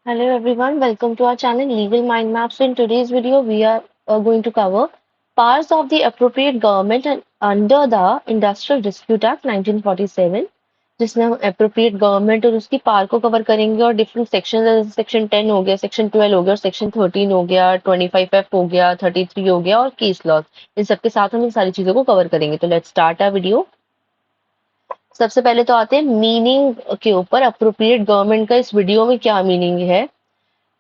Hello everyone, welcome to our channel Legal Mind Maps. In today's video, we are going to cover powers of the appropriate government and under the Industrial Dispute Act 1947, जिसमें हम appropriate government और उसकी power को cover करेंगे और different sections जैसे section 10 हो गया, section 12 हो गया और section 13 हो गया, 25F हो गया, 33 हो गया और case laws. इन सबके साथ हम इन सारी चीजों को cover करेंगे. तो let's start our video. सबसे पहले तो आते हैं मीनिंग के ऊपर. अप्रोप्रिएट गवर्नमेंट का इस वीडियो में क्या मीनिंग है.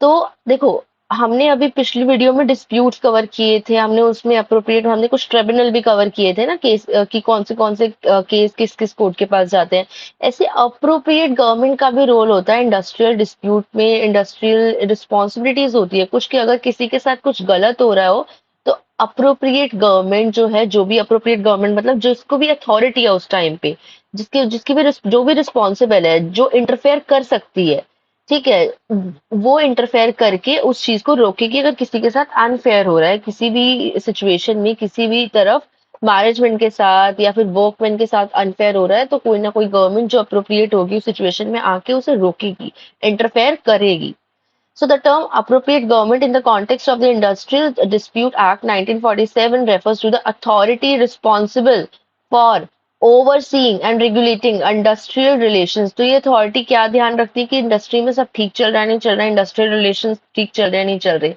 तो देखो, हमने अभी पिछली वीडियो में डिस्प्यूट्स कवर किए थे, हमने उसमें अप्रोप्रिएट हमने कुछ ट्रिब्यूनल भी कवर किए थे ना, केस कि कौन से केस किस किस कोर्ट के पास जाते हैं. ऐसे अप्रोप्रिएट गवर्नमेंट का भी रोल होता है इंडस्ट्रियल डिस्प्यूट में. इंडस्ट्रियल रिस्पॉन्सिबिलिटीज होती है कुछ कि अगर किसी के साथ कुछ गलत हो रहा हो तो अप्रोप्रिएट गवर्नमेंट जो है, जो भी अप्रोप्रिएट गवर्नमेंट मतलब जिसको भी अथॉरिटी है उस टाइम पे, जिसकी जिसकी भी जो भी रिस्पॉन्सिबल है, जो इंटरफेयर कर सकती है, ठीक है, वो इंटरफेयर करके उस चीज को रोकेगी अगर किसी के साथ अनफेयर हो रहा है, किसी भी सिचुएशन में किसी भी तरफ मैनेजमेंट के साथ या फिर वर्कमैन के साथ अनफेयर हो रहा है, तो कोई ना कोई गवर्नमेंट जो अप्रोप्रिएट होगी उस सिचुएशन में आके उसे रोकेगी, इंटरफेयर करेगी. So the term appropriate government in the context of the Industrial Dispute Act 1947 refers to the authority responsible for overseeing and regulating industrial relations. तो ये अथॉरिटी क्या ध्यान रखती है कि इंडस्ट्री में सब ठीक चल रहा है नहीं चल रहा है, इंडस्ट्रियल रिलेशंस ठीक चल रहे हैं नहीं चल रहे.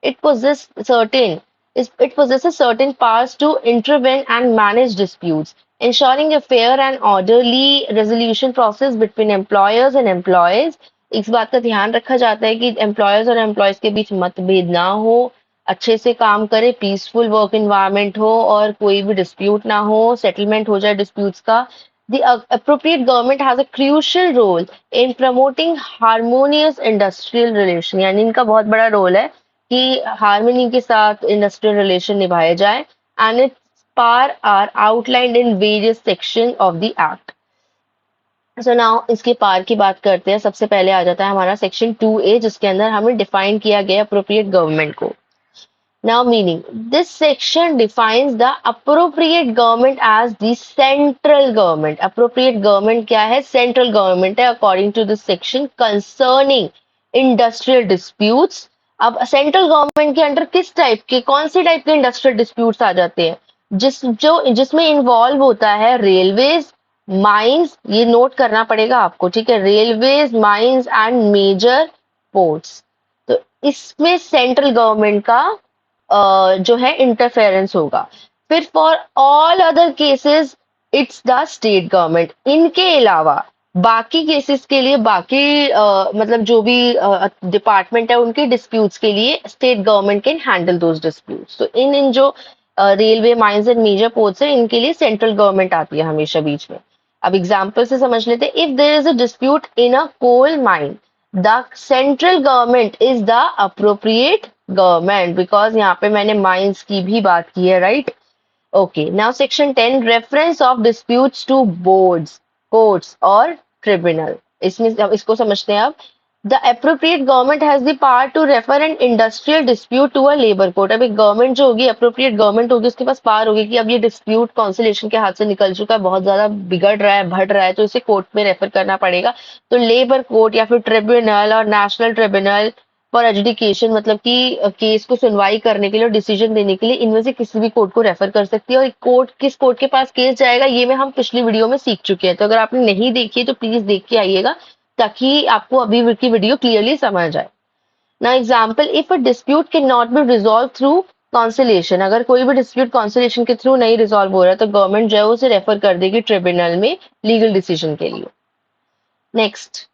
It possesses it possesses certain powers to intervene and manage disputes, ensuring a fair and orderly resolution process between employers and employees. इस बात का ध्यान रखा जाता है कि एम्प्लॉयर्स और एम्प्लॉयज के बीच मतभेद ना हो, अच्छे से काम करे, पीसफुल वर्क इन्वायरमेंट हो और कोई भी डिस्प्यूट ना हो, सेटलमेंट हो जाए डिस्प्यूट्स का. The appropriate government has a crucial role in promoting harmonious industrial relation. यानी इनका बहुत बड़ा रोल है कि हार्मनी के साथ इंडस्ट्रियल रिलेशन निभाए जाए. And its power are outlined in various section of the act. So now इसके पार की बात करते हैं. सबसे पहले आ जाता है हमारा सेक्शन 2A, जिसके अंदर हमें डिफाइन किया गया अप्रोप्रिएट गवर्नमेंट को. Now meaning, this section defines the appropriate government as the central government. Appropriate government क्या है? सेंट्रल गवर्नमेंट है according to this section concerning industrial disputes. अब सेंट्रल गवर्नमेंट के अंडर किस टाइप के, कौन से टाइप के इंडस्ट्रियल डिस्प्यूट्स आ जाते हैं? जिसमें इन्वॉल्व होता है रेलवेज, माइंस, ये नोट करना पड़ेगा आपको, ठीक है, railways, mines and major ports. तो इसमें सेंट्रल गवर्नमेंट का जो है इंटरफेरेंस होगा. फिर for all other cases it's the state government. इनके अलावा बाकी केसेस के लिए बाकी मतलब जो भी डिपार्टमेंट है उनके डिस्प्यूट्स के लिए state government can handle those disputes. तो इन जो railway, mines and major ports है, इनके लिए सेंट्रल गवर्नमेंट आती है हमेशा बीच में. अब एग्जाम्पल से समझ लेते हैं. If there is a dispute in a coal mine, the central government is the appropriate government, because यहाँ पे मैंने माइंस की भी बात की है, right. Okay, now section 10, reference of disputes to boards, courts और ट्रिब्यूनल. इसमें इसको समझते हैं. अब the appropriate government has the power to refer an industrial dispute to a labour court. अब एक गवर्नमेंट जो होगी, अप्रोप्रिएट गवर्नमेंट होगी, उसके पास पावर होगी कि अब ये डिस्प्यूट कॉन्सिलेशन के हाथ से निकल चुका है, बहुत ज्यादा बिगड़ रहा है, बढ़ रहा है, तो इसे कोर्ट में रेफर करना पड़ेगा. तो लेबर कोर्ट या फिर ट्रिब्यूनल और नेशनल ट्रिब्यूनल फॉर एजुकेशन, मतलब कि केस को सुनवाई करने के लिए और डिसीजन देने के लिए इनमें से किसी भी कोर्ट को रेफर कर सकती है. और कोर्ट किस कोर्ट के पास केस जाएगा ये में हम पिछली वीडियो में सीख चुके हैं, तो अगर आपने नहीं देखी है तो प्लीज देख के आइएगा ताकि आपको अभी की वीडियो क्लियरली समझ आए. ना example, if a dispute can not be resolve through conciliation, अगर कोई भी डिस्प्यूट कॉन्सिलेशन के थ्रू नहीं रिजॉल्व हो रहा है तो गवर्नमेंट जो है उसे रेफर कर देगी ट्रिब्यूनल में लीगल डिसीजन के लिए. Next,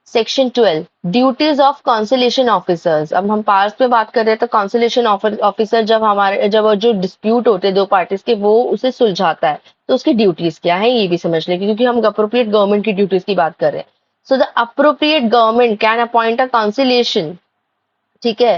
section 12, duties of conciliation officers. अब हम पार्स पे बात कर रहे हैं तो कॉन्सिलेशन ऑफिसर जब जो डिस्प्यूट होते हैं दो पार्टीज के, वो उसे सुलझाता है, तो उसकी ड्यूटीज क्या है ये भी समझ लें, क्योंकि हम अप्रोप्रिएट गवर्नमेंट की ड्यूटीज की बात कर रहे हैं. So the appropriate government can appoint a conciliation, ठीक है.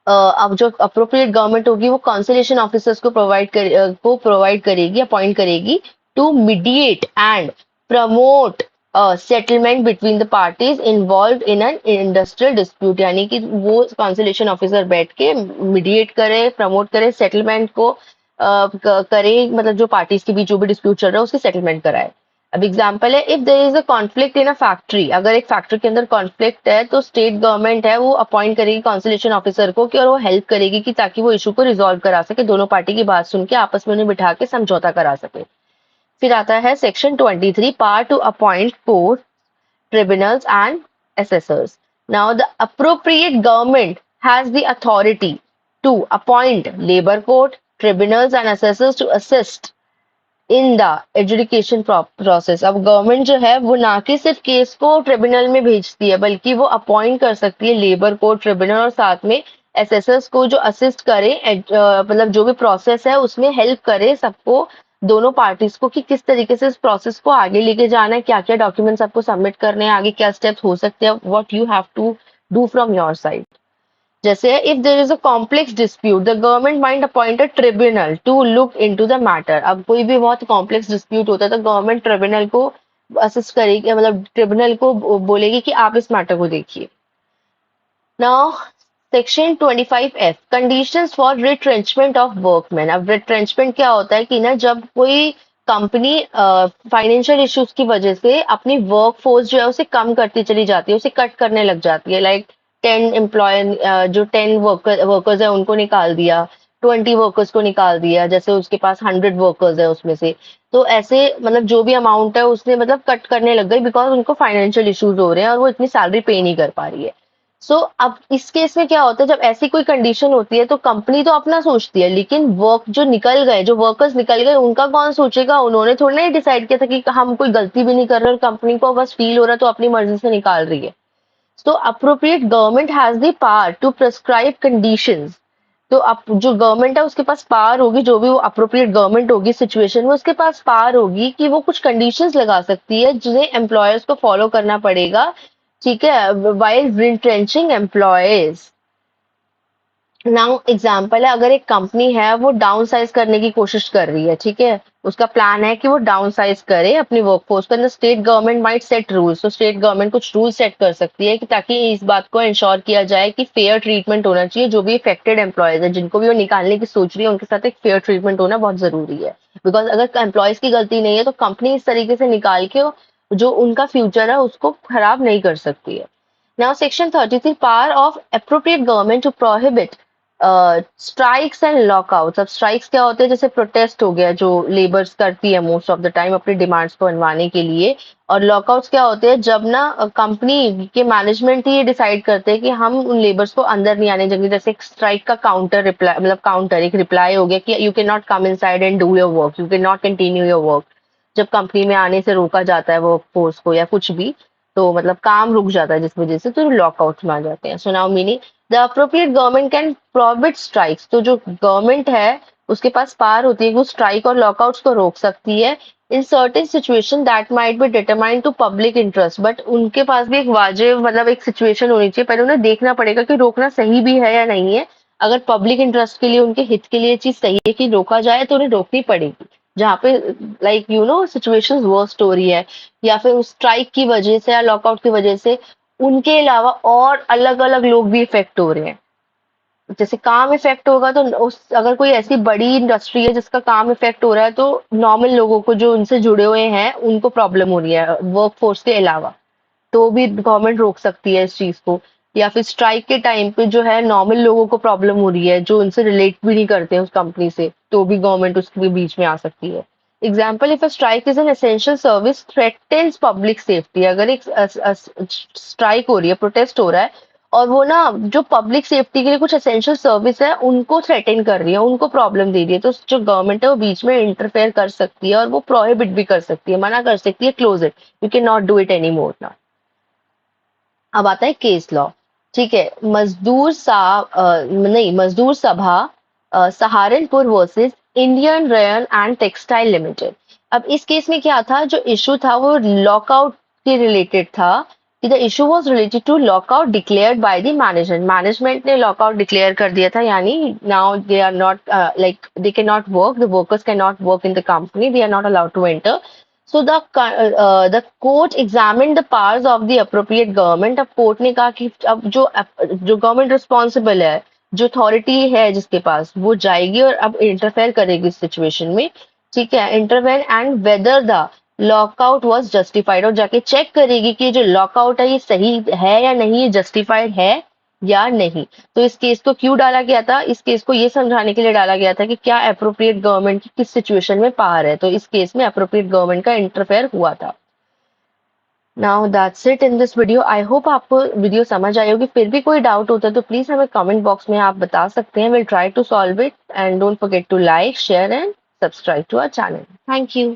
अब जो अप्रोप्रिएट गवर्नमेंट होगी वो कॉन्सिलेशन ऑफिसर्स को प्रोवाइड करेगी, अपॉइंट करेगी to mediate and promote settlement between the parties involve in an industrial dispute. यानी कि वो कॉन्सिलेशन ऑफिसर बैठ के मीडिएट करे, प्रमोट करे, सेटलमेंट को करे, मतलब जो पार्टीज के बीच जो भी डिस्प्यूट चल रहा है उसकी सेटलमेंट कराए. अब एग्जाम्पल है, if there is a conflict in a factory, अगर एक फैक्ट्री के अंदर कॉन्फ्लिक्ट है तो स्टेट गवर्नमेंट है वो अपॉइंट करेगी कॉन्सलेशन ऑफिसर को कि और वो हेल्प करेगी कि ताकि वो इशू को रिजॉल्व करा सके, दोनों पार्टी की बात सुन के आपस में उन्हें बिठा के समझौता करा सके। फिर आता है section 23, power to appoint court, tribunals and assessors. Now, the appropriate government has the authority to appoint labor court, tribunals and assessors to assist in the adjudication process. अब गवर्नमेंट जो है वो ना कि सिर्फ केस को ट्रिब्यूनल में भेजती है, बल्कि वो अपॉइंट कर सकती है लेबर कोर्ट, ट्रिब्यूनल और साथ में एसएसएस को जो असिस्ट करे, मतलब जो भी प्रोसेस है उसमें हेल्प करे सबको, दोनों पार्टीज को, कि किस तरीके से इस प्रोसेस को आगे लेके जाना है, क्या क्या डॉक्यूमेंट्स आपको सबमिट करने हैं, आगे क्या स्टेप्स हो सकते हैं, what you have to do from your side. जैसे if there is a complex dispute the government might appoint a tribunal to look into the matter. अब कोई भी बहुत कॉम्प्लेक्स डिस्प्यूट होता है तो गवर्नमेंट ट्रिब्यूनल को असिस्ट करेगी, मतलब ट्रिब्यूनल को बोलेगी कि आप इस मैटर को देखिए। Now section 25F, conditions for retrenchment of workman. अब रिट्रेंचमेंट क्या होता है कि ना जब कोई कंपनी फाइनेंशियल इश्यूज की वजह से अपनी वर्क फोर्स जो है उसे कम करती चली जाती है, उसे कट करने लग जाती है, लाइक 10 एम्प्लॉय, जो 10 वर्कर्स है उनको निकाल दिया, 20 वर्कर्स को निकाल दिया, जैसे उसके पास 100 वर्कर्स है उसमें से, तो ऐसे मतलब जो भी अमाउंट है उसने मतलब कट करने लग गई, बिकॉज उनको फाइनेंशियल इश्यूज हो रहे हैं और वो इतनी सैलरी पे नहीं कर पा रही है। अब इस केस में क्या होता है, जब ऐसी कोई कंडीशन होती है तो कंपनी तो अपना सोचती है, लेकिन वर्क जो निकल गए, जो वर्कर्स निकल गए, उनका कौन सोचेगा? उन्होंने थोड़ा ना डिसाइड किया था कि हम कोई गलती भी नहीं कर रहे और कंपनी को बस फील हो रहा है तो अपनी मर्जी से निकाल रही है। So appropriate government has the power to prescribe conditions. तो अब जो गवर्नमेंट है उसके पास पावर होगी, जो भी वो अप्रोप्रिएट गवर्नमेंट होगी सिचुएशन में, उसके पास पावर होगी कि वो कुछ कंडीशंस लगा सकती है जिन्हें एम्प्लॉयर्स को फॉलो करना पड़ेगा, ठीक है, वाइल रिट्रेंचिंग एम्प्लॉयज। नाउ एग्जाम्पल है, अगर एक कंपनी है वो डाउन साइज करने की कोशिश कर रही है, ठीक है, उसका प्लान है कि वो डाउन साइज करे अपनी वर्कफोर्स को, state government might set rules, तो स्टेट गवर्नमेंट कुछ रूल सेट कर सकती है कि ताकि इस बात को इंश्योर किया जाए कि फेयर ट्रीटमेंट होना चाहिए, जो भी इफेक्टेड एम्प्लॉयज है जिनको भी वो निकालने की सोच रही है उनके साथ एक फेयर ट्रीटमेंट होना बहुत जरूरी है। बिकॉज अगर एम्प्लॉयज की गलती नहीं है तो कंपनी इस तरीके से निकाल के जो उनका फ्यूचर है उसको खराब नहीं कर सकती है। Now, Section 33, power of appropriate government to prohibit strikes and lockouts. अब स्ट्राइक्स क्या होते हैं? जैसे प्रोटेस्ट हो गया जो लेबर्स करती है मोस्ट ऑफ द टाइम अपनी डिमांड्स को मनवाने के लिए, और लॉकआउट्स क्या होते हैं? जब ना कंपनी के मैनेजमेंट ही ये डिसाइड करते हैं कि हम उन लेबर्स को अंदर नहीं आने देंगे। जैसे एक स्ट्राइक का काउंटर रिप्लाई, मतलब काउंटर एक रिप्लाई हो गया कि you can not come inside and do your work, you can not continue your work. जब कंपनी में आने से रोका जाता है वर्क फोर्स को या कुछ भी, तो मतलब काम रुक जाता है जिस वजह से, तो लॉकआउट में आ जाते हैं। So now meaning the appropriate government can prohibit strikes. तो जो गवर्नमेंट है उसके पास पावर होती है कि वो स्ट्राइक और लॉकआउट्स को रोक सकती है in certain situation that might be determined to public interest. But उनके पास भी एक वाजिब मतलब एक सिचुएशन होनी चाहिए, पहले उन्हें देखना पड़ेगा कि रोकना सही भी है या नहीं है। अगर पब्लिक इंटरेस्ट के लिए, उनके हित के लिए चीज सही है कि रोका जाए तो उन्हें रोकनी पड़ेगी। जहाँ पे like you know situations worst हो रही है, या फिर उस स्ट्राइक की वजह से या लॉकआउट की वजह से उनके अलावा और अलग अलग लोग भी इफेक्ट हो रहे हैं। जैसे काम इफेक्ट होगा तो उस अगर कोई ऐसी बड़ी इंडस्ट्री है जिसका काम इफेक्ट हो रहा है तो नॉर्मल लोगों को जो उनसे जुड़े हुए हैं उनको प्रॉब्लम हो रही है वर्क फोर्स के अलावा, तो भी गवर्नमेंट रोक सकती है इस चीज को। या फिर स्ट्राइक के टाइम पे जो है नॉर्मल लोगों को प्रॉब्लम हो रही है जो उनसे रिलेट भी नहीं करते हैं उस कंपनी से, तो भी गवर्नमेंट उसके बीच में आ सकती है। Example, if a strike is an essential service threatens public safety. अगर एक स्ट्राइक हो रही है, प्रोटेस्ट हो रहा है, और वो ना जो पब्लिक सेफ्टी के लिए कुछ एसेंशियल सर्विस है उनको थ्रेटन कर रही है, उनको प्रॉब्लम दे रही है, तो जो गवर्नमेंट है वो बीच में इंटरफेयर कर सकती है और वो प्रोहिबिट भी कर सकती है, मना कर सकती है, close it, you can not do it any more now. अब आता है केस लॉ, ठीक है। मजदूर सभा Saharanpur versus Indian rayon and textile limited. अब इस केस में क्या था, जो इशू था वो लॉकआउट के रिलेटेड था, कि the issue was related to lockout declared by the management. Management ने लॉकआउट डिक्लेयर कर दिया था, यानी now they are not like they can not work, the workers can not work in the company, they are not allowed to enter. So the court examined the powers of the appropriate government. अब court ने कहा कि अब जो government responsible है, जो authority है जिसके पास, वो जाएगी और अब इंटरफेयर करेगी इस सिचुएशन में, ठीक है, intervene and whether the lockout was justified, और जाके चेक करेगी कि जो लॉकआउट है ये सही है या नहीं, ये जस्टिफाइड है या नहीं। तो इस केस को क्यों डाला गया था? इस केस को ये समझाने के लिए डाला गया था कि क्या अप्रोप्रिएट गवर्नमेंट की किस सिचुएशन में पावर है। तो इस केस में अप्रोप्रिएट गवर्नमेंट का इंटरफेयर हुआ था। Now that's it in this video. I hope आपको वीडियो समझ आई होगी। फिर भी कोई डाउट होता है तो प्लीज हमें कमेंट बॉक्स में आप बता सकते हैं। Will try to solve it, and don't forget to like, share and subscribe to our channel. Thank you.